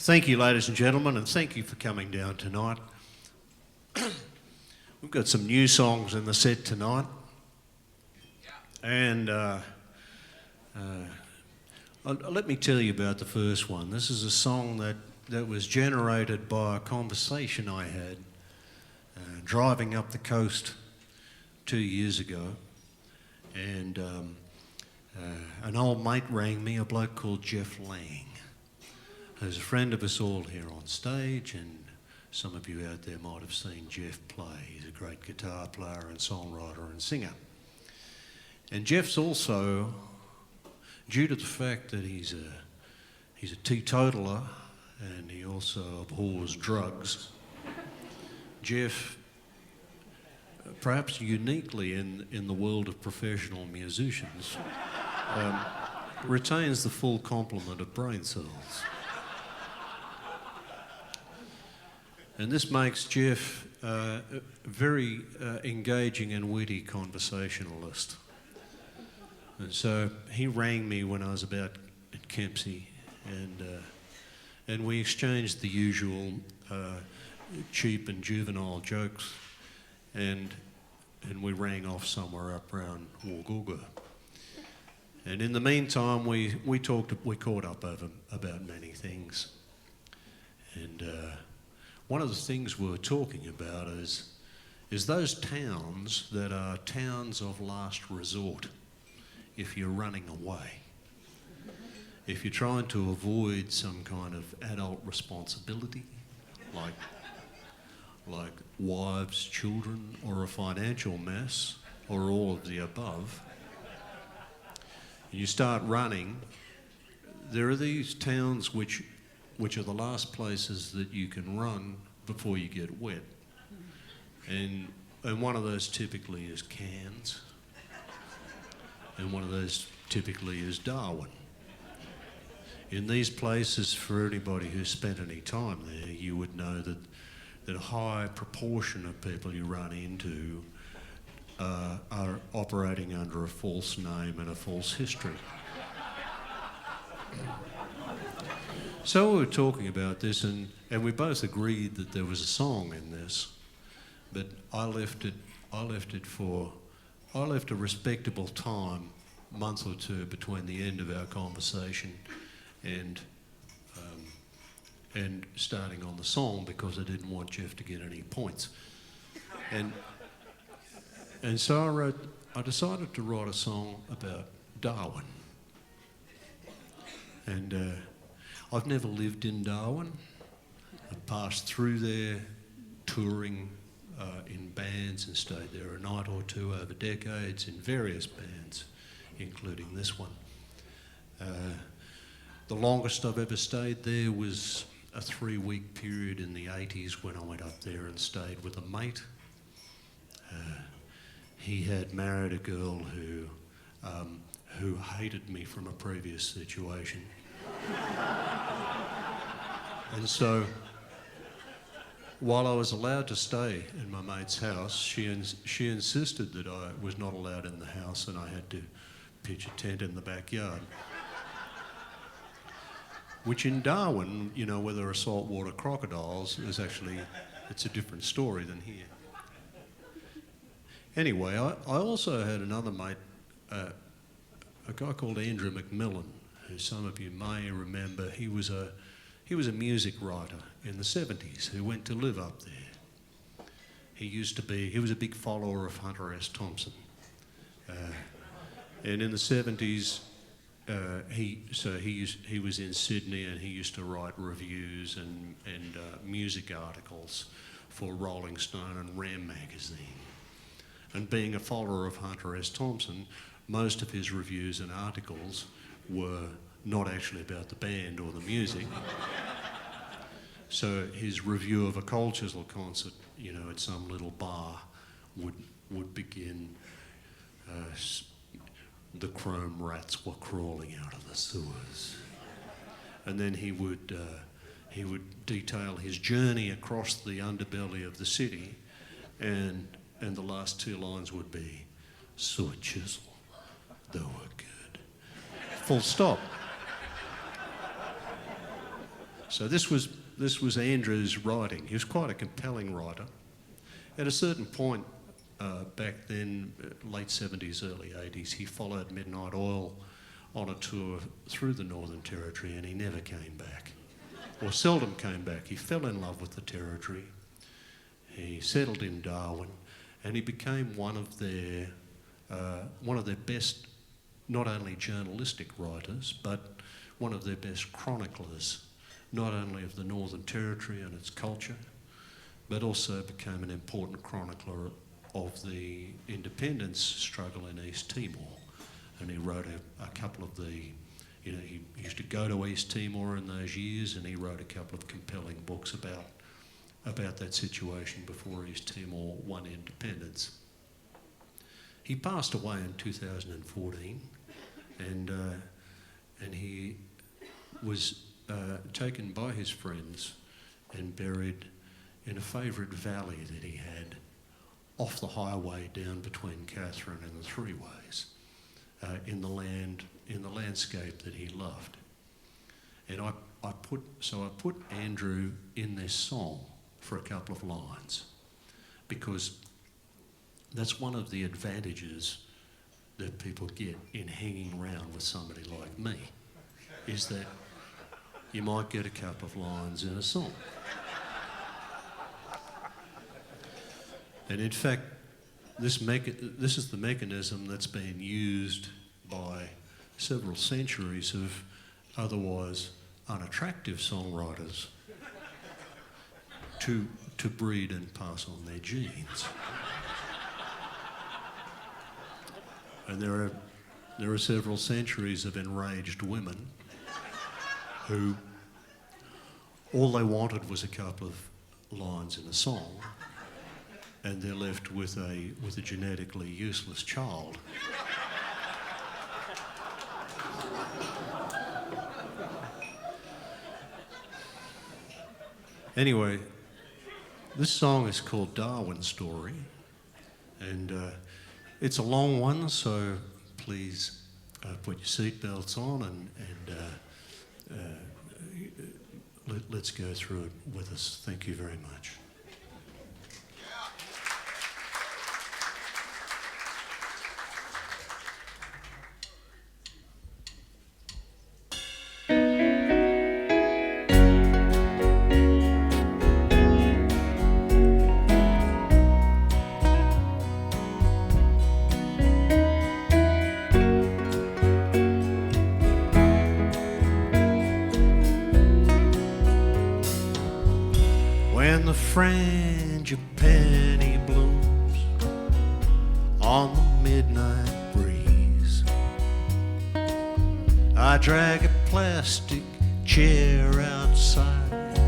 Thank you, ladies and gentlemen, and thank you for coming down tonight. We've got some new songs in the set tonight, and let me tell you about the first one. This is a song that was generated by a conversation I had driving up the coast 2 years ago, and an old mate rang me, a bloke called Jeff Lang, who's a friend of us all here on stage, and some of you out there might have seen Jeff play. He's a great guitar player and songwriter and singer. And Jeff's also, due to the fact that he's a teetotaler and he also abhors drugs, Jeff, perhaps uniquely in the world of professional musicians, retains the full complement of brain cells. And this makes Jeff a very engaging and witty conversationalist. And so he rang me when I was about at Kempsey, and we exchanged the usual cheap and juvenile jokes, and we rang off somewhere up around Woolgoolga. And in the meantime, we caught up about many things. And one of the things we were talking about is those towns that are towns of last resort if you're running away. If you're trying to avoid some kind of adult responsibility, like wives, children, or a financial mess, or all of the above, and you start running, there are these towns which are the last places that you can run before you get wet. And one of those typically is Cairns, and one of those typically is Darwin. In these places, for anybody who's spent any time there, you would know that a high proportion of people you run into are operating under a false name and a false history. So we were talking about this, and we both agreed that there was a song in this, but I left a respectable time, a month or two between the end of our conversation and starting on the song, because I didn't want Jeff to get any points. And so I decided to write a song about Darwin. And I've never lived in Darwin. I've passed through there touring in bands and stayed there a night or two over decades in various bands, including this one. The longest I've ever stayed there was a 3-week period in the 80s when I went up there and stayed with a mate. He had married a girl who hated me from a previous situation. And so, while I was allowed to stay in my mate's house, she insisted that I was not allowed in the house and I had to pitch a tent in the backyard. Which in Darwin, you know, where there are saltwater crocodiles, it's a different story than here. Anyway, I also had another mate, a guy called Andrew McMillan, who some of you may remember. He was a music writer in the 70s who went to live up there. He was a big follower of Hunter S. Thompson. And in the 70s, he was in Sydney, and he used to write reviews and music articles for Rolling Stone and Ram magazine. And being a follower of Hunter S. Thompson, most of his reviews and articles were not actually about the band or the music. So his review of a Cold Chisel concert, you know, at some little bar would begin, the chrome rats were crawling out of the sewers. And then he would detail his journey across the underbelly of the city, and the last 2 lines would be, sewer chisel, they were good. Full stop. So this was Andrew's writing. He was quite a compelling writer. At a certain point back then, late 70s, early 80s, he followed Midnight Oil on a tour through the Northern Territory, and he never came back, or seldom came back. He fell in love with the Territory. He settled in Darwin, and he became one of their best, not only journalistic writers, but one of their best chroniclers, not only of the Northern Territory and its culture, but also became an important chronicler of the independence struggle in East Timor. And he wrote a couple of he used to go to East Timor in those years, and he wrote a couple of compelling books about that situation before East Timor won independence. He passed away in 2014, and he was taken by his friends and buried in a favourite valley that he had off the highway down between Catherine and the Three Ways, in the landscape that he loved. And I put Andrew in this song for a couple of lines, because that's one of the advantages that people get in hanging around with somebody like me, is that you might get a couple of lines in a song. And in fact, this is the mechanism that's been used by several centuries of otherwise unattractive songwriters to breed and pass on their genes. And there are several centuries of enraged women who all they wanted was a couple of lines in a song, and they're left with a genetically useless child. Anyway, this song is called Darwin Story, and it's a long one, so please put your seatbelts on and let's go through it with us. Thank you very much. When the frangipani blooms on the midnight breeze, I drag a plastic chair outside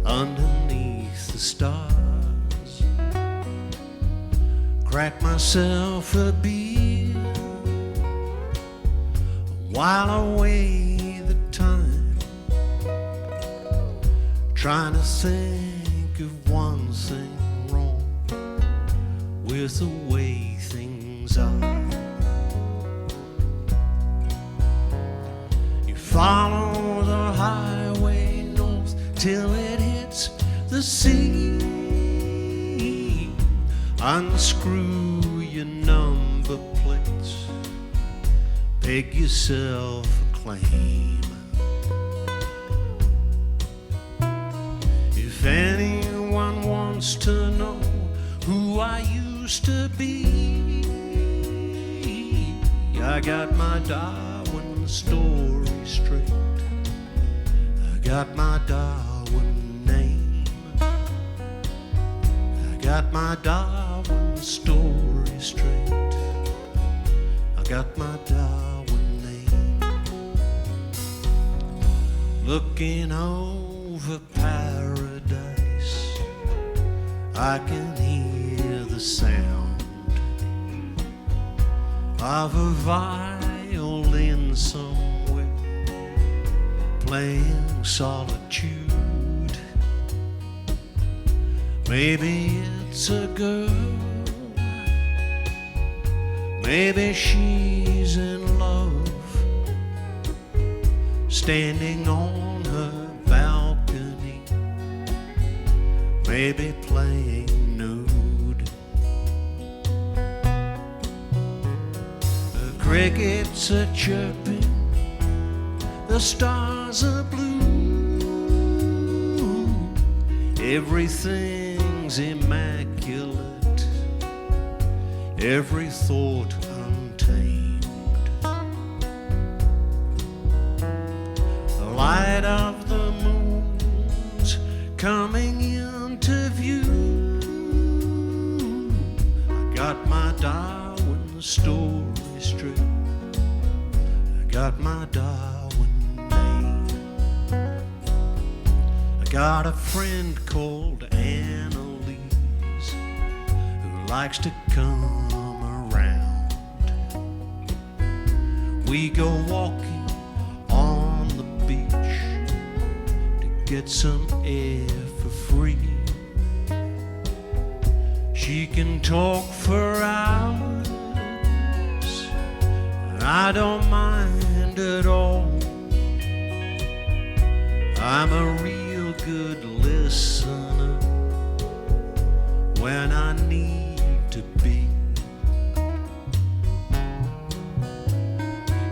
underneath the stars, crack myself a beer while I weigh the time, trying to think of one thing wrong with the way things are. You follow the highway north till it hits the sea, unscrew your number plates, peg yourself a claim. If anyone wants to know who I used to be, I got my Darwin story straight. I got my Darwin name. I got my Darwin story straight. I got my Darwin name. Looking over paradise, I can hear the sound of a violin somewhere playing solitude. Maybe it's a girl, maybe she's in love, standing on her back maybe playing nude. The crickets are chirping, the stars are blue, everything's immaculate, every thought untamed. The light of the moon's coming into view. I got my Darwin story straight, I got my Darwin name. I got a friend called Annalise who likes to come around. We go walking on the beach to get some air for free. She can talk for hours, I don't mind at all. I'm a real good listener when I need to be.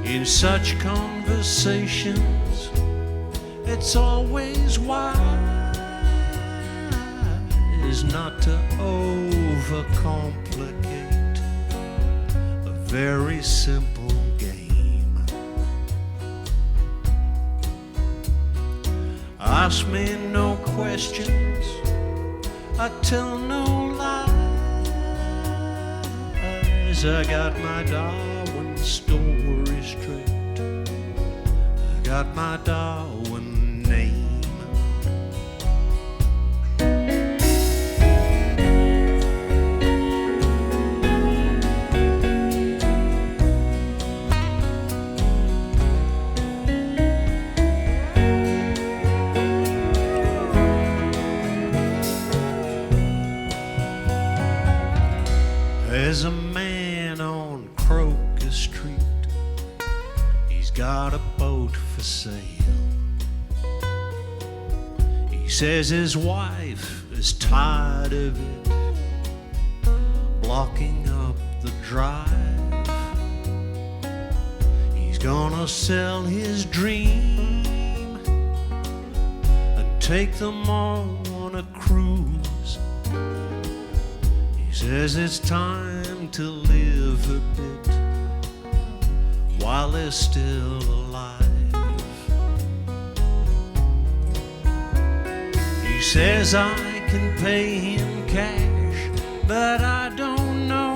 In such conversations, it's always wise not to overcomplicate a very simple game. Ask me no questions, I tell no lies. I got my Darwin story straight, I got my Darwin name. There's a man on Crocus Street, he's got a boat for sale. He says his wife is tired of it blocking up the drive. He's gonna sell his dream and take them on a cruise. He says it's time to live a bit while they're still alive. He says I can pay him cash, but I don't know,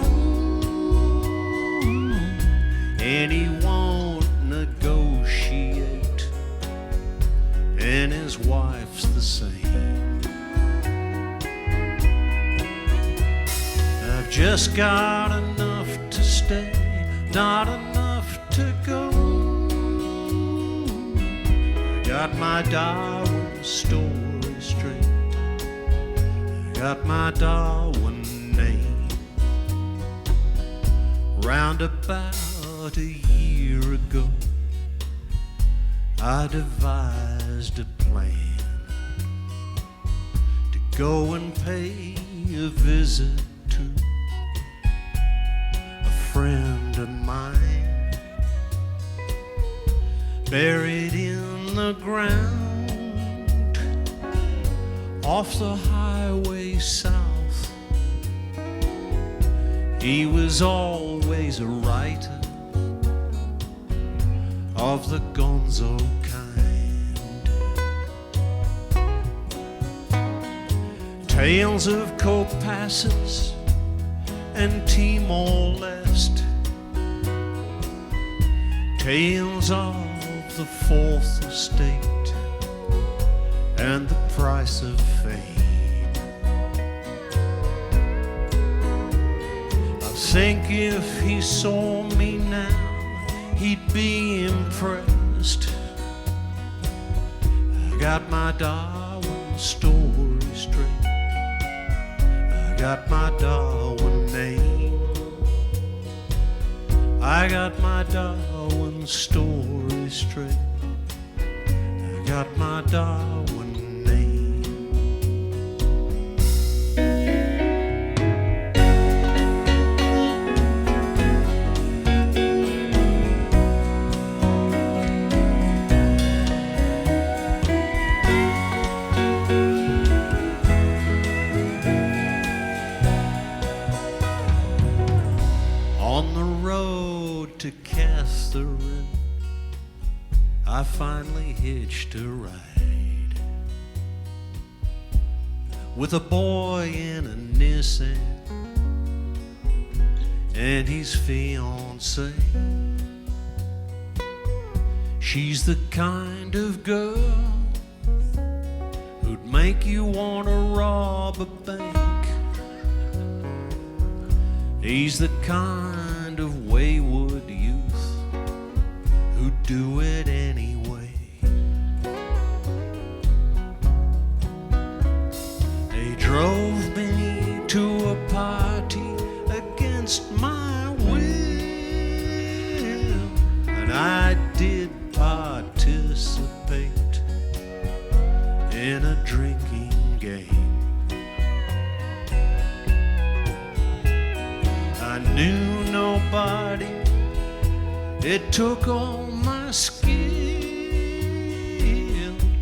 and he won't negotiate, and his wife's the same. I've just got enough to stay, not enough to go. I got my Darwin story straight, I got my Darwin name. Round about a year ago, I devised a plan to go and pay a visit to a friend of mine, buried in the ground off the highway south. He was always a writer of the gonzo kind, tales of Copassus and Timor-Leste, tales of the Fourth Estate and the price of fame. I think if he saw me now, he'd be impressed. I got my Darwin story straight, I got my Darwin name. I got my Darwin story straight, I got my Darwin name. finally hitched a ride with a boy in a Nissan and his fiancée. She's the kind of girl who'd make you want to rob a bank. He's the kind of wayward youth who'd do it anyway. They drove me to a party against my will, and I did participate in a drinking game. I knew nobody, it took all my skill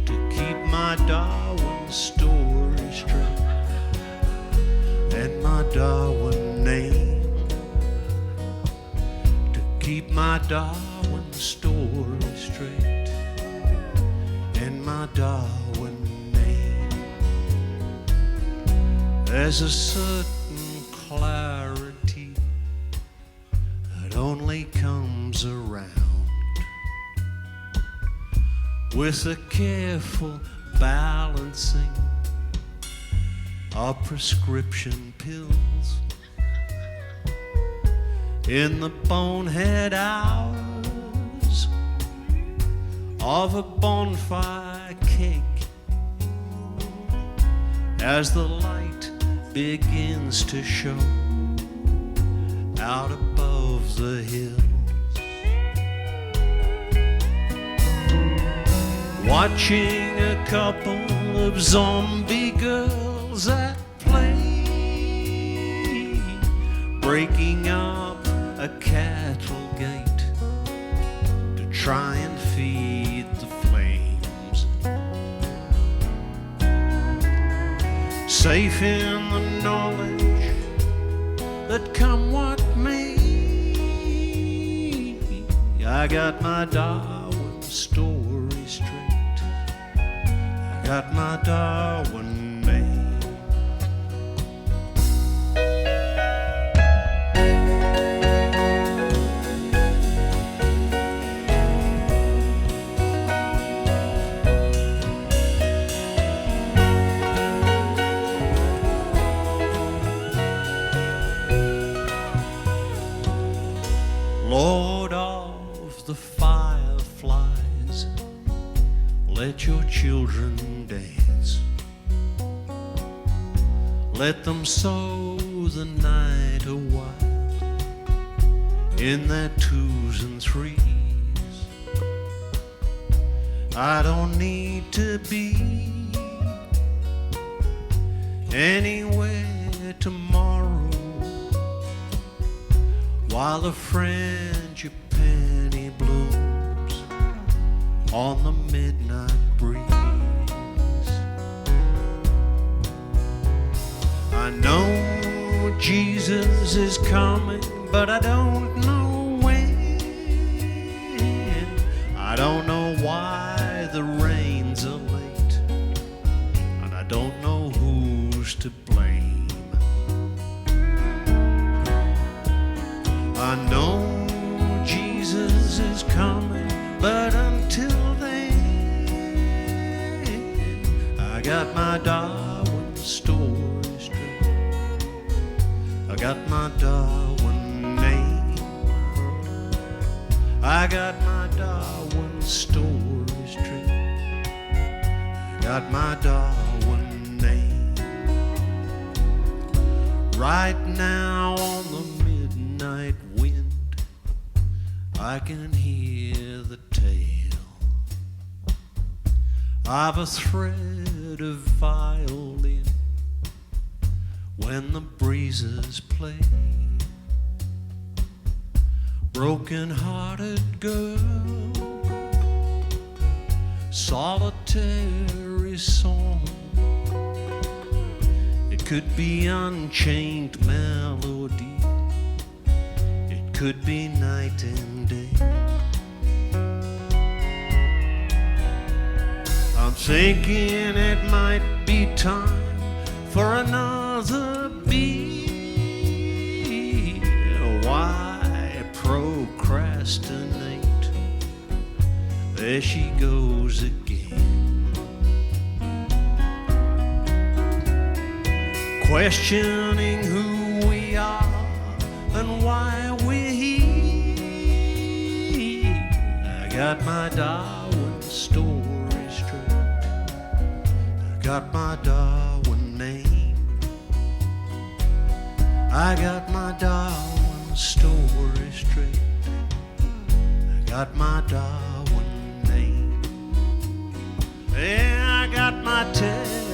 to keep my Darwin story straight and my Darwin name, to keep my Darwin story straight and my Darwin name. There's a certain clarity that only comes around with a careful balancing of prescription pills in the bonehead hours of a bonfire cake, as the light begins to show out above the hills. Watching a couple of zombie girls at play, breaking up a cattle gate to try and feed the flames. Safe in the knowledge that come what may, I got my Darwin story straight. I got my Darwin name. Lord of the fireflies, let your children dance. Let them sow the night a while in their twos and threes. I don't need to be anywhere tomorrow while the frangipani blooms on the midnight breeze. I know Jesus is coming, but I don't know when. I don't know why the rains are late, and I don't know who's to blame. I know Jesus is coming, but until then, I got my Darwin story straight. I got my Darwin name. I got my Darwin story straight. I got my Darwin name. Right now on the midnight wind, I can hear the tale of a thread of violin when the breezes play. Broken-hearted girl, solitary song. It could be unchained melody, it could be night and day. thinking it might be time for another beer. Why procrastinate? There she goes again, questioning who we are and why we're here. I got my Darwin story straight, I got my Darwin name, I got my Darwin story straight, I got my Darwin name, yeah, I got my tale